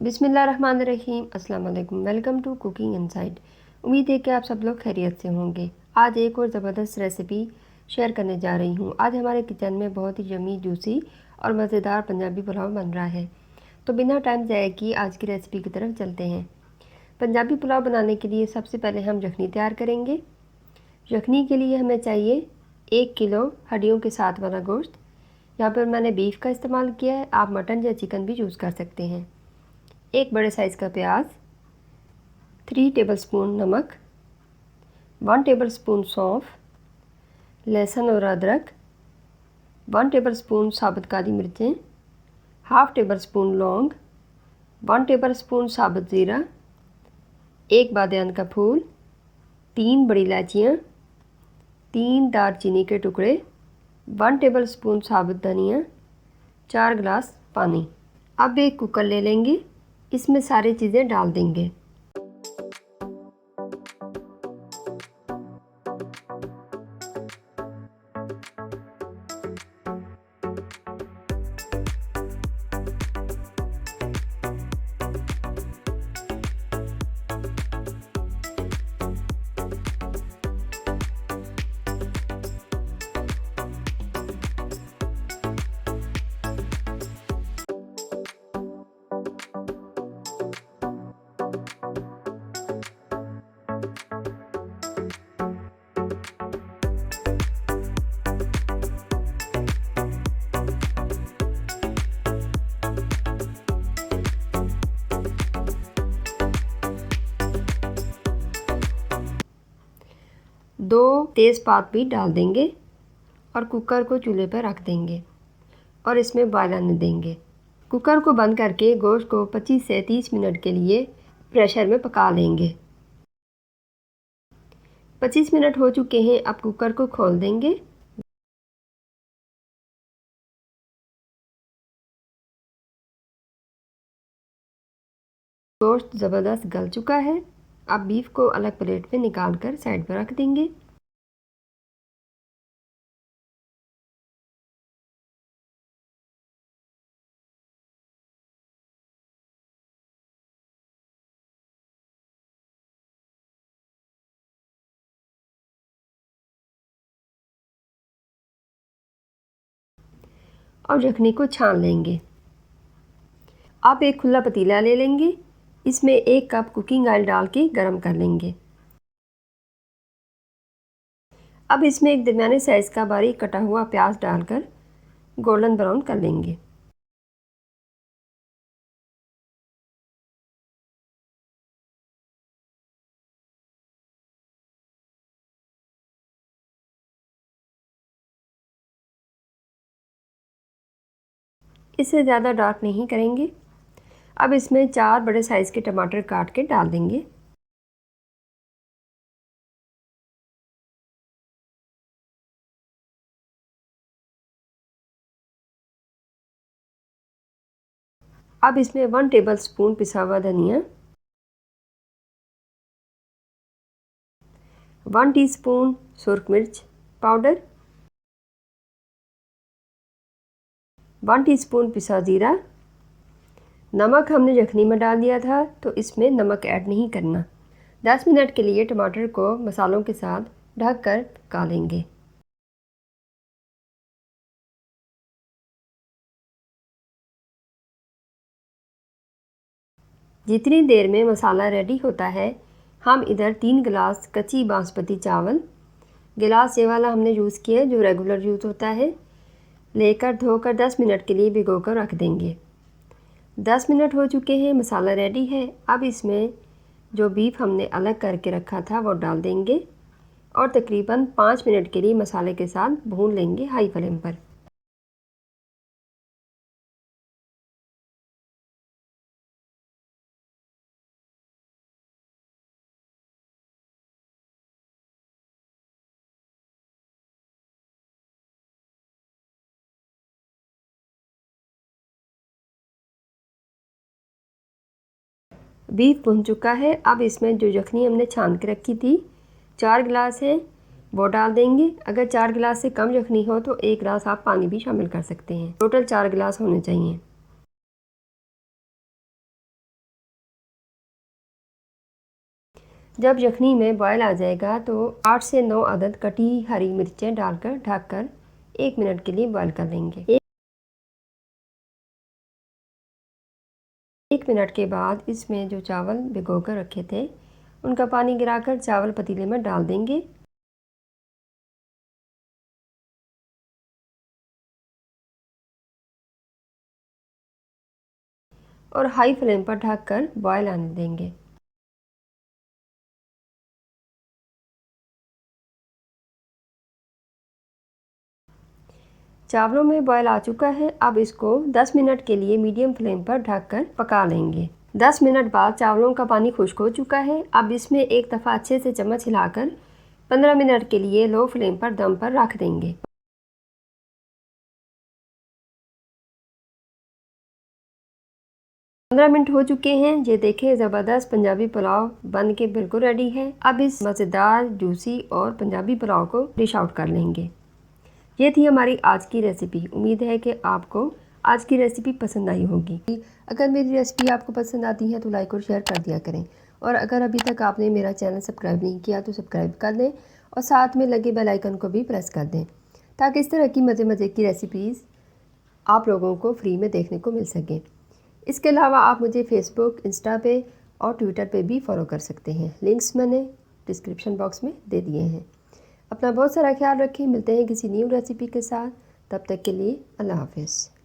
बिस्मिल्लाहिर्रहमानिर्रहीम। अस्सलाम वालेकुम। Welcome to cooking inside. उम्मीद है कि आप सब लोग खैरियत से होंगे। आज एक और ज़बरदस्त रेसिपी शेयर करने जा रही हूँ। आज हमारे किचन में बहुत ही यम्मी, जूसी और मज़ेदार पंजाबी पुलाव बन रहा है। तो बिना टाइम ज़ाया किए आज की रेसिपी की तरफ चलते हैं। पंजाबी पुलाव बनाने के लिए सबसे पहले हम यखनी तैयार करेंगे। यखनी के लिए हमें चाहिए 1 किलो हड्डियों के साथ वाला गोश्त। यहाँ पर मैंने बीफ का इस्तेमाल किया है, आप मटन या चिकन भी यूज़ कर सकते हैं। एक बड़े साइज़ का प्याज, 3 टेबलस्पून नमक, 1 टेबलस्पून सौंफ, लहसुन और अदरक, 1 टेबलस्पून साबुत काली मिर्चें, हाफ़ टेबलस्पून लौंग, 1 टेबलस्पून साबुत ज़ीरा, 1 बादियान का फूल, 3 बड़ी इलायचियाँ, 3 दालचीनी के टुकड़े, 1 टेबलस्पून साबुत धनिया, 4 गिलास पानी। अब एक कुकर ले लेंगे, इसमें सारी चीज़ें डाल देंगे। दो तेज़पात भी डाल देंगे और कुकर को चूल्हे पर रख देंगे और इसमें बॉयल आने देंगे। कुकर को बंद करके गोश्त को 25 से 30 मिनट के लिए प्रेशर में पका लेंगे। 25 मिनट हो चुके हैं, अब कुकर को खोल देंगे। गोश्त ज़बरदस्त गल चुका है। अब बीफ को अलग प्लेट में निकाल कर साइड पर रख देंगे। और यखनी को छान लेंगे। अब एक खुला पतीला ले लेंगे, इसमें 1 कप कुकिंग ऑयल डाल के गरम कर लेंगे। अब इसमें एक दरमियाने साइज़ का बारीक कटा हुआ प्याज डालकर गोल्डन ब्राउन कर लेंगे। इससे ज़्यादा डार्क नहीं करेंगे। अब इसमें 4 बड़े साइज़ के टमाटर काट के डाल देंगे। अब इसमें 1 टेबलस्पून पिसा हुआ धनिया, 1 टीस्पून सुरख मिर्च पाउडर, 1 टीस्पून पिसा ज़ीरा। नमक हमने यखनी में डाल दिया था तो इसमें नमक ऐड नहीं करना। 10 मिनट के लिए टमाटर को मसालों के साथ ढक कर पका लेंगे। जितनी देर में मसाला रेडी होता है, हम इधर 3 गिलास कच्ची बासमती चावल, गिलास ये वाला हमने यूज़ किया है जो रेगुलर यूज़ होता है, लेकर धोकर 10 मिनट के लिए भिगोकर रख देंगे। 10 मिनट हो चुके हैं, मसाला रेडी है। अब इसमें जो बीफ हमने अलग करके रखा था वो डाल देंगे और तकरीबन 5 मिनट के लिए मसाले के साथ भून लेंगे हाई फ्लेम पर। बीफ भुन चुका है। अब इसमें जो यखनी हमने छान के रखी थी, 4 गिलास है, वो डाल देंगे। अगर 4 गिलास से कम यखनी हो तो 1 गिलास आप पानी भी शामिल कर सकते हैं। टोटल 4 गिलास होने चाहिए। जब यखनी में बॉयल आ जाएगा तो 8 से 9 अदद कटी हरी मिर्चें डालकर ढककर 1 मिनट के लिए बॉयल कर लेंगे। 1 मिनट के बाद इसमें जो चावल भिगो कर रखे थे उनका पानी गिराकर चावल पतीले में डाल देंगे। और हाई फ्लेम पर ढककर बॉयल आने देंगे। चावलों में बॉयल आ चुका है। अब इसको 10 मिनट के लिए मीडियम फ्लेम पर ढककर पका लेंगे। 10 मिनट बाद चावलों का पानी खुश्क हो चुका है। अब इसमें एक दफ़ा अच्छे से चम्मच हिलाकर 15 मिनट के लिए लो फ्लेम पर दम पर रख देंगे। 15 मिनट हो चुके हैं। ये देखें, ज़बरदस्त पंजाबी पुलाव बन के बिल्कुल रेडी है। अब इस मज़ेदार जूसी और पंजाबी पुलाव को डिश आउट कर लेंगे। ये थी हमारी आज की रेसिपी। उम्मीद है कि आपको आज की रेसिपी पसंद आई होगी। अगर मेरी रेसिपी आपको पसंद आती है तो लाइक और शेयर कर दिया करें। और अगर अभी तक आपने मेरा चैनल सब्सक्राइब नहीं किया तो सब्सक्राइब कर दें और साथ में लगे बेल आइकन को भी प्रेस कर दें, ताकि इस तरह की मज़े की रेसिपीज़ आप लोगों को फ्री में देखने को मिल सके। इसके अलावा आप मुझे फेसबुक, इंस्टा पे और ट्विटर पे भी फॉलो कर सकते हैं। लिंक्स मैंने डिस्क्रिप्शन बॉक्स में दे दिए हैं। अपना बहुत सारा ख्याल रखें। मिलते हैं किसी न्यू रेसिपी के साथ। तब तक के लिए अल्लाह हाफ़िज़।